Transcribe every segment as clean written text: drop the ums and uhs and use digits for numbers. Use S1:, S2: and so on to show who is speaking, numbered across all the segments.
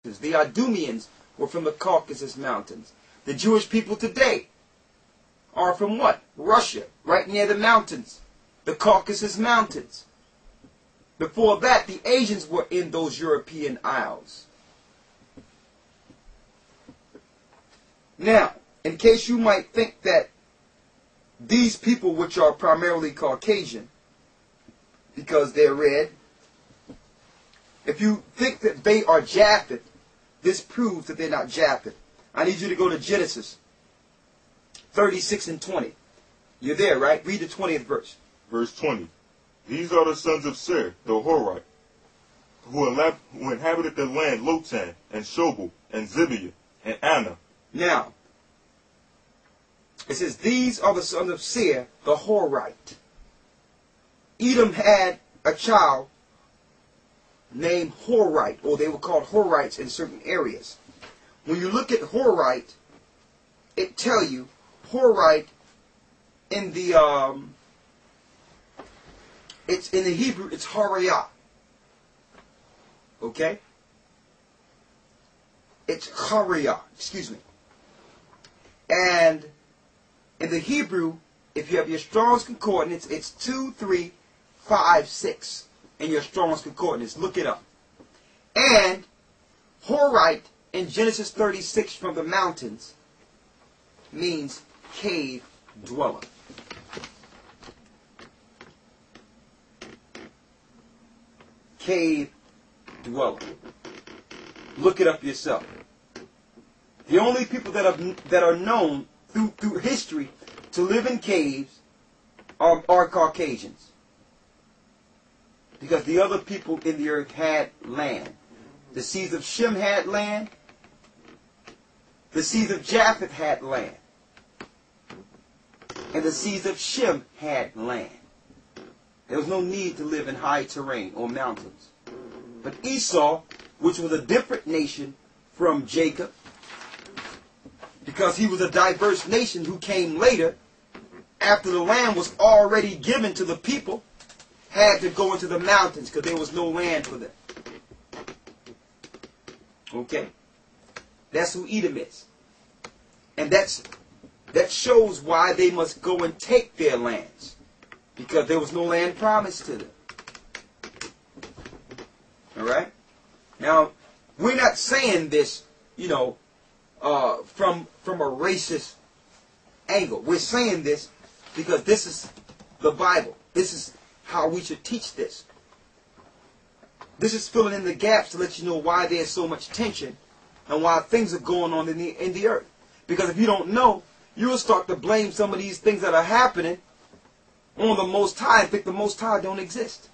S1: mountains. The Idumeans were from the Caucasus Mountains. The Jewish people today are from what? Russia, right near the mountains, the Caucasus Mountains. Before that, the Asians were in those European isles. Now, in case you might think that these people, which are primarily Caucasian, because they're red, if you think that they are Japheth, this proves that they're not Japheth. I need you to go to Genesis 36 and 20. You're there, right? Read the 20th verse.
S2: Verse 20. These are the sons of Ser, the Horite, who inhabited the land Lotan, and Shobal, and Zibiah, and Anna.
S1: Now, it says, these are the sons of Seir, the Horite. Edom had a child named Horite, or they were called Horites in certain areas. When you look at Horite, it tells you Horite in the it's in the Hebrew, it's Horiah. Okay? It's Horiah, excuse me. And in the Hebrew, if you have your Strong's Concordance, it's 2356 in your Strong's Concordance. Look it up. And Horite in Genesis 36 from the mountains means cave dweller. Cave dweller. Look it up yourself. The only people that are known through history to live in caves are Caucasians. Because the other people in the earth had land. The seeds of Shem had land. The seeds of Japheth had land. And the seeds of Shem had land. There was no need to live in high terrain or mountains. But Esau, which was a different nation from Jacob, because he was a diverse nation who came later, after the land was already given to the people, had to go into the mountains because there was no land for them. Okay? That's who Edom is. And that shows why they must go and take their lands. Because there was no land promised to them. Alright? Now, we're not saying this, from a racist angle. We're saying this because this is the Bible. This is how we should teach this. This is filling in the gaps to let you know why there's so much tension and why things are going on in the earth. Because if you don't know, you'll start to blame some of these things that are happening on the Most High and think the Most High don't exist.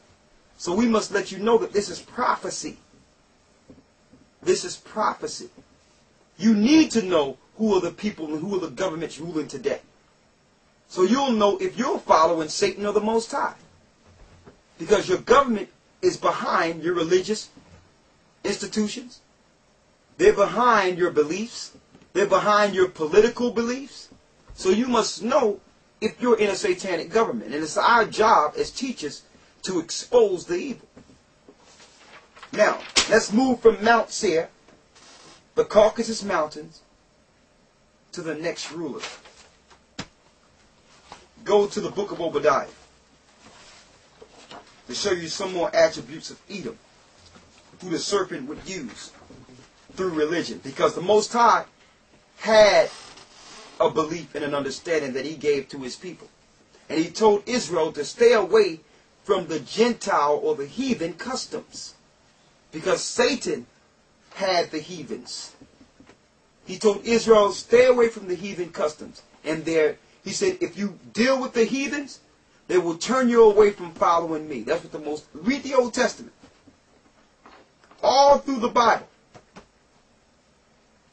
S1: So we must let you know that this is prophecy. This is prophecy. You need to know who are the people and who are the governments ruling today. So you'll know if you're following Satan or the Most High. Because your government is behind your religious institutions. They're behind your beliefs. They're behind your political beliefs. So you must know if you're in a satanic government. And it's our job as teachers to expose the evil. Now, let's move from Mount Seir, the Caucasus Mountains, to the next ruler. Go to the book of Obadiah to show you some more attributes of Edom, who the serpent would use through religion. Because the Most High had a belief and an understanding that he gave to his people. And he told Israel to stay away from the Gentile or the heathen customs. Because Satan had the heathens. He told Israel, stay away from the heathen customs. And he said, if you deal with the heathens, they will turn you away from following me. That's what read the Old Testament. All through the Bible.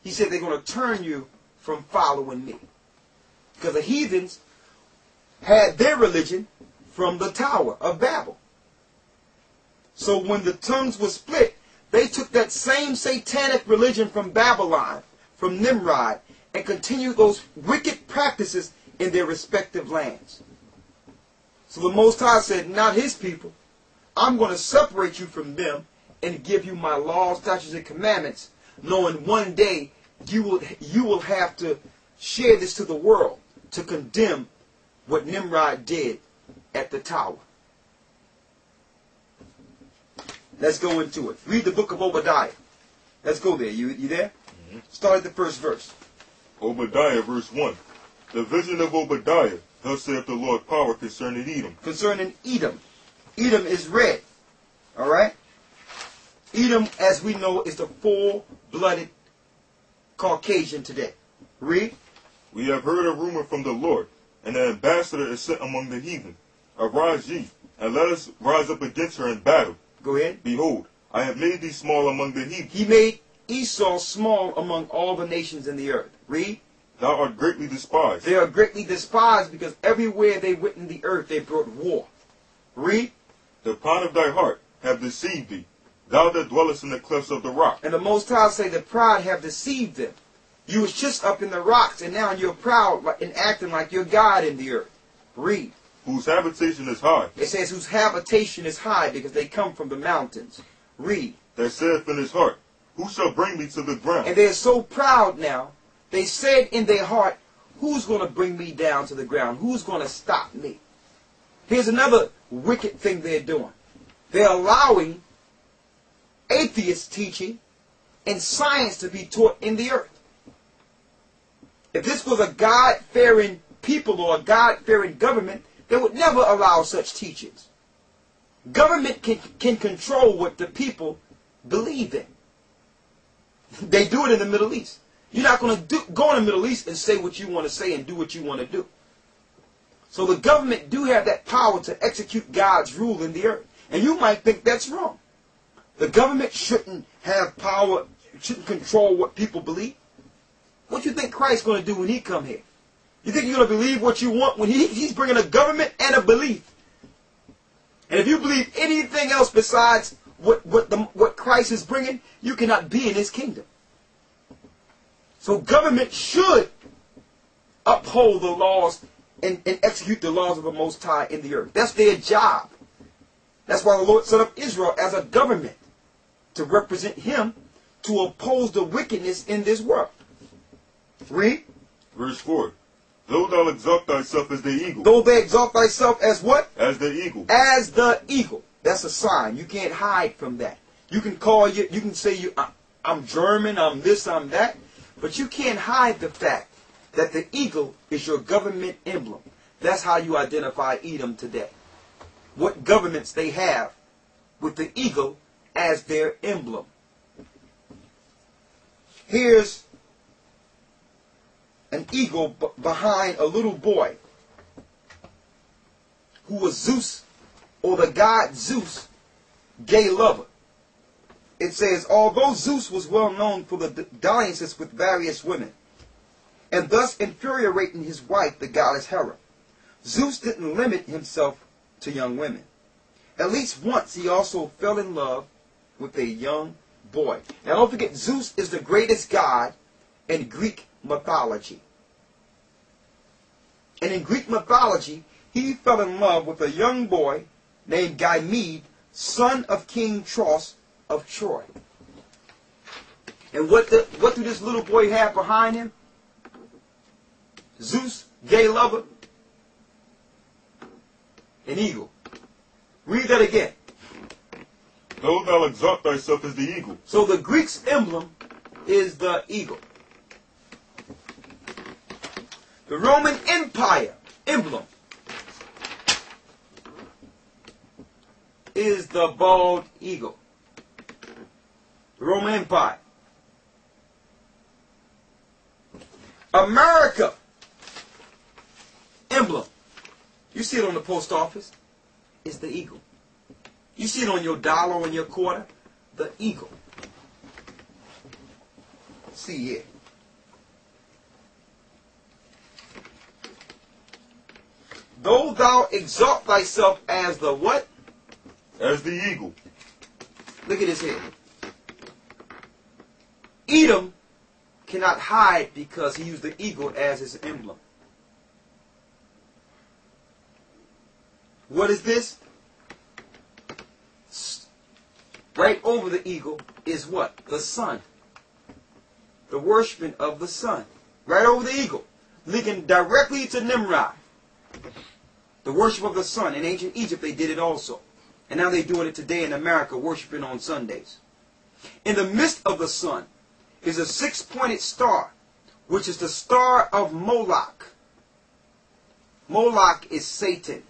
S1: He said they're going to turn you from following me. Because the heathens had their religion from the Tower of Babel. So when the tongues were split, they took that same satanic religion from Babylon, from Nimrod, and continued those wicked practices in their respective lands. So the Most High said, not his people. I'm going to separate you from them and give you my laws, statutes, and commandments knowing one day you will have to share this to the world to condemn what Nimrod did at the tower. Let's go into it. Read the book of Obadiah. Let's go there. You there? Mm-hmm. Start at the first verse.
S2: Obadiah, verse 1. The vision of Obadiah, thus saith the Lord power concerning Edom.
S1: Concerning Edom. Edom is red. All right? Edom, as we know, is the full-blooded Caucasian today. Read.
S2: We have heard a rumor from the Lord, and an ambassador is sent among the heathen. Arise ye, and let us rise up against her in battle.
S1: Go ahead.
S2: Behold, I have made thee small among the heathen.
S1: He made Esau small among all the nations in the earth. Read.
S2: Thou art greatly despised.
S1: They are greatly despised because everywhere they went in the earth they brought war. Read.
S2: The pride of thy heart have deceived thee, thou that dwellest in the clefts of the rock.
S1: And the Most High say the pride have deceived them. You was just up in the rocks, and now you're proud and acting like you're God in the earth. Read.
S2: Whose habitation is high.
S1: It says whose habitation is high because they come from the mountains. Read.
S2: That saith in his heart, who shall bring me to the ground?
S1: And they're so proud now. They said in their heart, who's going to bring me down to the ground? Who's going to stop me? Here's another wicked thing they're doing. They're allowing atheist teaching and science to be taught in the earth. If this was a God-fearing people or a God-fearing government, they would never allow such teachings. Government can control what the people believe in. They do it in the Middle East. You're not going to go in the Middle East and say what you want to say and do what you want to do. So the government do have that power to execute God's rule in the earth. And you might think that's wrong. The government shouldn't have power, shouldn't control what people believe. What do you think Christ's going to do when he come here? You think you're going to believe what you want when he's bringing a government and a belief? And if you believe anything else besides what Christ is bringing, you cannot be in his kingdom. So government should uphold the laws and execute the laws of the Most High in the earth. That's their job. That's why the Lord set up Israel as a government to represent him, to oppose the wickedness in this world. Read.
S2: Verse 4. Though thou exalt thyself as the eagle.
S1: Though they exalt thyself as what?
S2: As the eagle.
S1: As the eagle. That's a sign. You can't hide from that. You can call you can say I'm German, I'm this, I'm that. But you can't hide the fact that the eagle is your government emblem. That's how you identify Edom today. What governments they have with the eagle as their emblem. Here's an eagle behind a little boy who was Zeus, or the god Zeus, gay lover. It says, although Zeus was well known for the dalliances with various women, and thus infuriating his wife, the goddess Hera, Zeus didn't limit himself to young women. At least once he also fell in love with a young boy. Now don't forget, Zeus is the greatest god in Greek mythology. And in Greek mythology, he fell in love with a young boy named Ganymede, son of King Tros of Troy. And what do this little boy have behind him? Zeus, gay lover, an eagle. Read that again.
S2: Though thou exalt thyself as the eagle.
S1: So the Greek's emblem is the eagle. The Roman Empire emblem is the bald eagle. The Roman Empire. America emblem. You see it on the post office. It's the eagle. You see it on your dollar, on your quarter. The eagle. See here. Though thou exalt thyself as the what?
S2: As the eagle.
S1: Look at his head. Edom cannot hide because he used the eagle as his emblem. What is this? Right over the eagle is what? The sun. the worshiping of the sun. Right over the eagle. Linking directly to Nimrod. The worship of the sun. In ancient Egypt they did it also. And now they're doing it today in America, worshiping on Sundays. In the midst of the sun is a six-pointed star, which is the star of Moloch. Moloch is Satan.